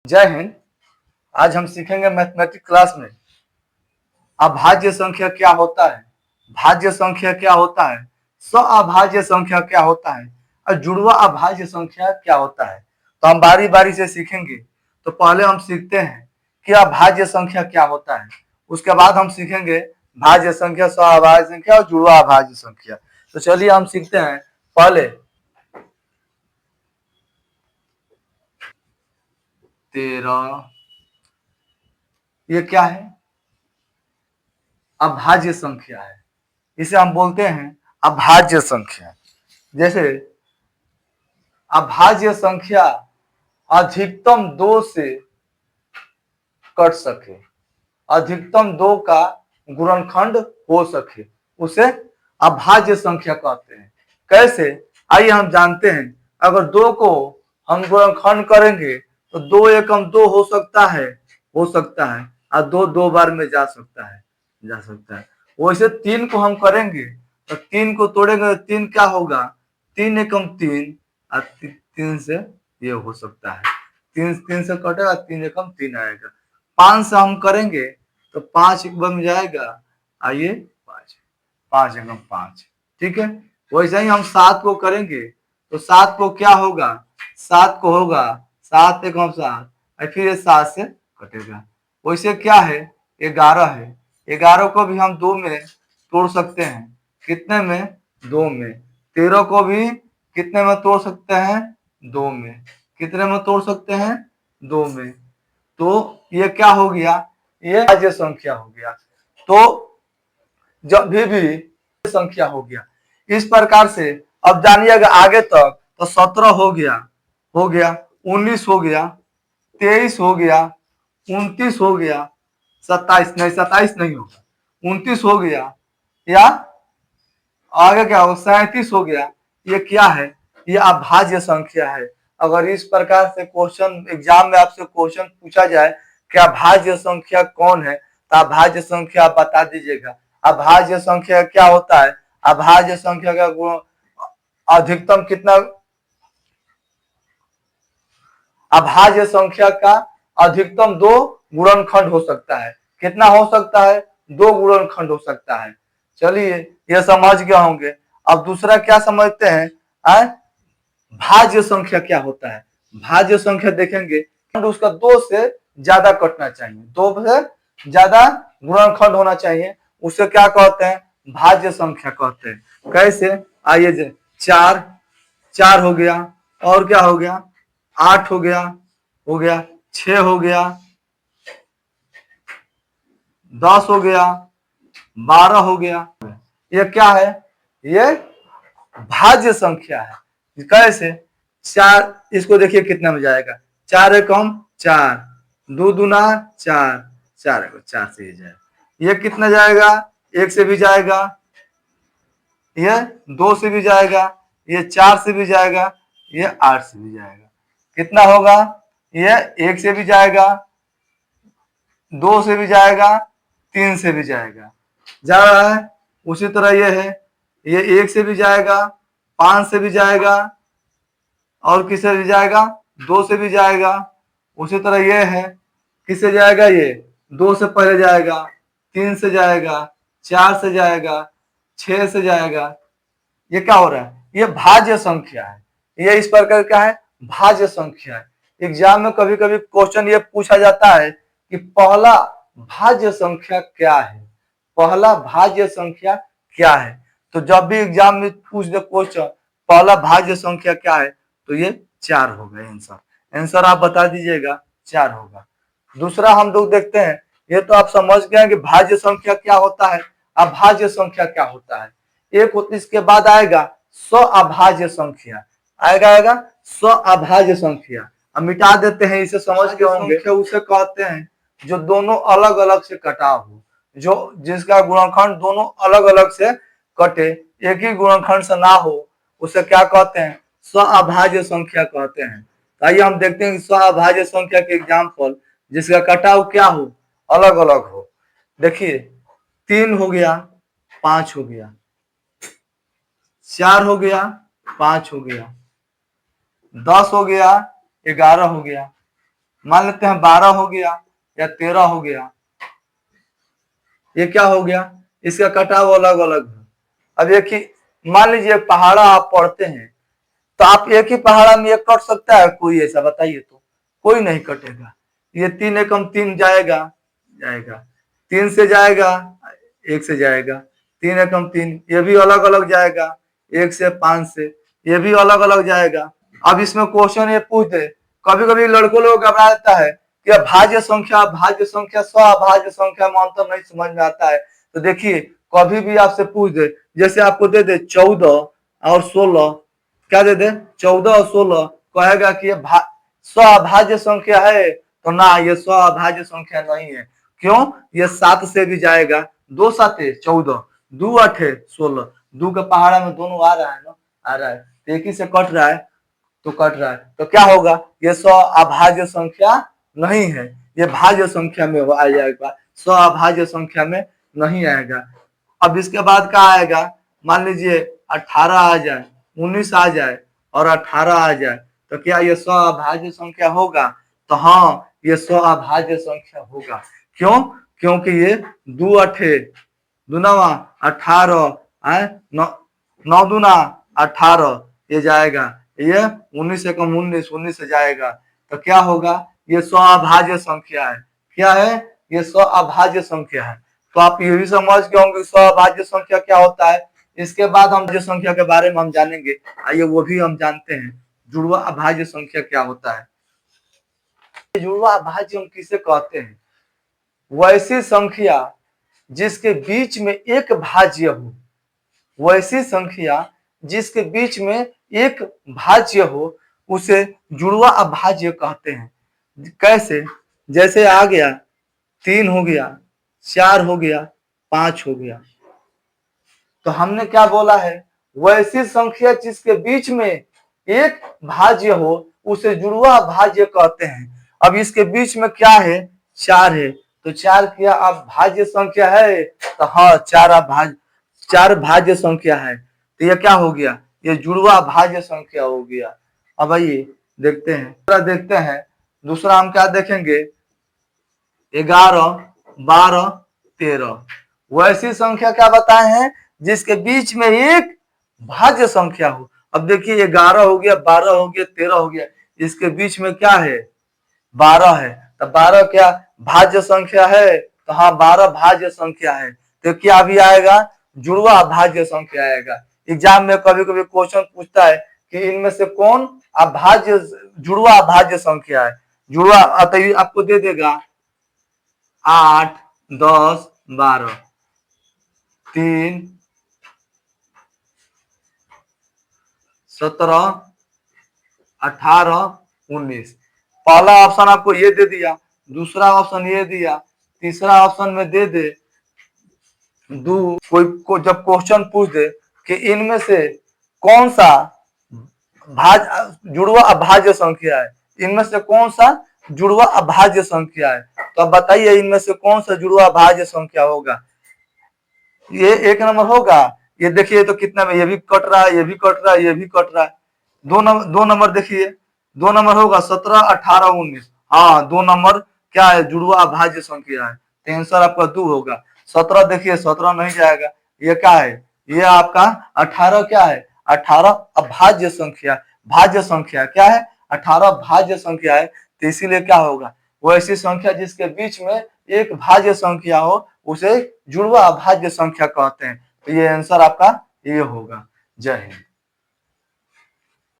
जय हिंद। आज हम सीखेंगे मैथमेटिक्स क्लास में अभाज्य संख्या क्या होता है, भाज्य संख्या क्या होता है, अभाज्य संख्या क्या होता है और जुड़वा अभाज्य संख्या क्या होता है। तो हम बारी बारी से सीखेंगे। तो पहले हम सीखते हैं कि अभाज्य संख्या क्या होता है, उसके बाद हम सीखेंगे भाज्य संख्या, अभाज्य संख्या और जुड़वा अभाज्य संख्या। तो चलिए हम सीखते हैं। पहले 13, ये क्या है? अभाज्य संख्या है, इसे हम बोलते हैं अभाज्य संख्या। जैसे अभाज्य संख्या अधिकतम 2 से कट सके, अधिकतम 2 का गुणनखंड हो सके, उसे अभाज्य संख्या कहते हैं। कैसे? आइए हम जानते हैं। अगर 2 को हम गुणनखंड करेंगे तो 2 एकम 2 हो सकता है, और 2 2 बार में जा सकता है। वैसे 3 को हम करेंगे तो 3 को तोड़ेंगे तो 3 क्या होगा? 3 एकम 3, और 3 से ये हो सकता है, 3 से कटेगा, 3 एकम 3 आएगा। 5 से हम करेंगे तो 5 एक बन जाएगा, आइए 5 एकम 5, ठीक है। वैसे ही हम 7 को करेंगे तो 7 को क्या होगा? 7 को होगा 7 एकम 7, और फिर ये 7 से कटेगा। वैसे क्या है? 11 है। 11 को भी हम 2 में तोड़ सकते हैं। कितने में? 2 में। 13 को भी कितने में तोड़ सकते हैं? 2 में। कितने में तोड़ सकते हैं? 2 में। तो ये क्या हो गया? ये अभाज्य संख्या हो गया। तो जब भी संख्या हो गया इस प्रकार से। अब जानिएगा आगे तक। तो 17 हो गया, 19 हो गया, 23 हो गया, 29 हो गया, 27 नहीं होगा, 29 हो गया, या आगे क्या होगा? 37 हो गया। ये क्या है? ये अभाज्य संख्या है। अगर इस प्रकार से क्वेश्चन एग्जाम में आपसे क्वेश्चन पूछा जाए कि अभाज्य संख्या कौन है, तो अभाज्य संख्या आप बता दीजिएगा। अभाज्य संख्या क्या होता है? अभाज्य संख्या का गुण अधिकतम कितना? अभाज्य संख्या का अधिकतम 2 गुणनखंड हो सकता है। कितना हो सकता है? 2 गुणनखंड हो सकता है। चलिए ये समझ गए होंगे। अब दूसरा क्या समझते हैं? भाज्य संख्या क्या होता है? भाज्य संख्या देखेंगे उसका 2 से ज्यादा कटना चाहिए, 2 से ज्यादा गुणनखंड होना चाहिए, उसे क्या कहते हैं? भाज्य संख्या कहते हैं। कैसे? आइए 4 हो गया, और क्या हो गया? 8 हो गया, 6 हो गया, 10 हो गया, 12 हो गया। ये क्या है? ये भाज्य संख्या है। कैसे? 4, इसको देखिए कितना में जाएगा? 4 एकम 4, 2 दूना 4, 4 एकम 4 से ही जाएगा। ये कितना जाएगा? 1 से भी जाएगा, ये 2 से भी जाएगा, ये 4 से भी जाएगा, ये 8 से भी जाएगा। कितना होगा? ये 1 से भी जाएगा, 2 से भी जाएगा, 3 से भी जाएगा, जा रहा है। उसी तरह ये है, ये 1 से भी जाएगा, 5 से भी जाएगा, और किससे भी जाएगा? 2 से भी जाएगा। उसी तरह ये है, किससे जाएगा? ये 2 से पहले जाएगा, 3 से जाएगा, 4 से जाएगा, 6 से जाएगा। ये क्या हो रहा है? ये भाज्य संख्या है। ये इस प्रकार का है, भाज्य संख्या है। एग्जाम में कभी कभी क्वेश्चन ये पूछा जाता है कि पहला भाज्य संख्या क्या है? पहला भाज्य संख्या क्या है? तो जब भी एग्जाम में पूछ दे क्वेश्चन पहला भाज्य संख्या क्या है, तो ये 4 होगा आंसर आप बता दीजिएगा, 4 होगा। दूसरा हम लोग देखते हैं, ये तो आप समझ गए कि भाज्य संख्या क्या होता है, अभाज्य संख्या क्या होता है। एक होती इसके बाद आएगा अभाज्य संख्या, आएगा अभाज्य संख्या। हम मिटा देते हैं, इसे समझ के होंगे। उसे कहते हैं जो दोनों अलग अलग से कटा हो, जो जिसका गुणनखंड दोनों अलग अलग से कटे, एक ही गुणनखंड से ना हो, उसे क्या कहते हैं? अभाज्य संख्या कहते हैं। आइए हम देखते हैं अभाज्य संख्या के एग्जाम्पल जिसका कटाव क्या हो? अलग अलग हो। देखिए 3 हो गया, 5 हो गया, 4 हो गया, 5 हो गया, 10 हो गया, 11 हो गया, मान लेते हैं 12 हो गया या 13 हो गया, ये क्या हो गया, इसका कटाव अलग अलग है। अब एक ही मान लीजिए पहाड़ा आप पढ़ते हैं, तो आप एक ही पहाड़ा में एक कट सकता है कोई, ऐसा बताइए तो, कोई नहीं कटेगा। ये 3 एकम 3 जाएगा, जाएगा 3 से जाएगा, 1 से जाएगा, 3 एकम 3, ये भी अलग अलग जाएगा, 1 से 5 से, ये भी अलग अलग जाएगा। अब इसमें क्वेश्चन ये पूछ दे, कभी कभी लड़कों लोग घबरा जाता है कि भाज्य संख्या स्वभाज्य संख्या में अंतर नहीं समझ में आता है। तो देखिए कभी भी आपसे पूछ दे, जैसे आपको दे दे 14 और 16, क्या दे दे 14 और 16, कहेगा कि ये स्वभाज्य संख्या है, तो ना ये स्वभाज्य संख्या नहीं है। क्यों, ये 7 से भी जाएगा, 2 7 14, 2 8 16, 2 के पहाड़ा में दोनों आ रहा है ना, आ रहा है, एक ही से कट रहा है, तो कट रहा है, तो क्या होगा, ये स्वअभाज्य संख्या नहीं है, ये भाज्य संख्या में आ जाएगा, स्वअभाज्य संख्या में नहीं आएगा। अब इसके बाद क्या आएगा, मान लीजिए 18 आ जाए, 19 आ जाए और 18 आ जाए, तो क्या ये स्वअभाज्य संख्या होगा, तो हाँ ये स्वअभाज्य संख्या होगा। क्यों, क्योंकि ये 2 8 दूनावा 18, 9 दूना 18, ये जाएगा, ये 19 एकम 19, 19 से जाएगा, तो क्या होगा, ये स्वअभाज्य संख्या है। क्या है, ये स्वअभाज्य संख्या है। तो आप ये भी समझ गए होंगे स्वअभाज्य संख्या क्या होता है। इसके बाद हम भाज्य संख्या के बारे में हम जानेंगे, आइए वो भी हम जानते हैं, जुड़वा अभाज्य संख्या क्या होता है। जुड़वा अभाज्य हम किसे कहते हैं, वैसी संख्या जिसके बीच में एक भाज्य हो, वैसी संख्या जिसके बीच में एक भाज्य हो, उसे जुड़वा अभाज्य कहते हैं। कैसे, जैसे आ गया 3 हो गया, 4 हो गया, 5 हो गया, तो हमने क्या बोला है, वैसी संख्या जिसके बीच में एक भाज्य हो उसे जुड़वा भाज्य कहते हैं। अब इसके बीच में क्या है, 4 है, तो 4 क्या अब भाज्य संख्या है, तो हाँ 4 भाज्य संख्या है, तो ये क्या हो गया, ये जुड़वा भाज्य संख्या हो गया। अब आइए देखते हैं, दूसरा हम क्या देखेंगे, 11 12 13, वैसी संख्या क्या बताए हैं, जिसके बीच में एक भाज्य संख्या हो। अब देखिए 11 हो गया, 12 हो गया, 13 हो गया, इसके बीच में क्या है, 12 है, तो 12 क्या भाज्य संख्या है, तो हाँ 12 भाज्य संख्या है, तो क्या भी आएगा, जुड़वा भाज्य संख्या आएगा। एग्जाम में कभी कभी क्वेश्चन पूछता है कि इनमें से कौन अभाज्य जुड़वा अभाज्य संख्या है, जुड़वा आपको दे देगा 8 10 12, 3 17 18 19, पहला ऑप्शन आपको ये दे दिया, दूसरा ऑप्शन ये दिया, तीसरा ऑप्शन में दे दे कोई को जब क्वेश्चन पूछ दे कि इनमें से कौन सा जुड़वा अभाज्य संख्या है, इनमें से कौन सा जुड़वा अभाज्य संख्या है, तो अब बताइए इनमें से कौन सा जुड़वा अभाज्य संख्या होगा, ये 1 नंबर होगा। ये देखिए तो कितना में ये भी कट रहा है, ये भी कट रहा है, ये भी कट रहा है, 2 नंबर देखिए, 2 नंबर होगा 17 18 19, हाँ 2 नंबर क्या है, जुड़वा अभाज्य संख्या है, तो आंसर आपका 2 होगा। 17 देखिए 17 नहीं जाएगा, ये क्या है, ये आपका 18 क्या है, 18 अभाज्य संख्या, भाज्य संख्या क्या है, 18 भाज्य संख्या है, तो इसीलिए क्या होगा, वो ऐसी संख्या जिसके बीच में एक भाज्य संख्या हो उसे जुड़वा अभाज्य संख्या कहते हैं। तो ये आंसर आपका ये होगा। जय हिंद।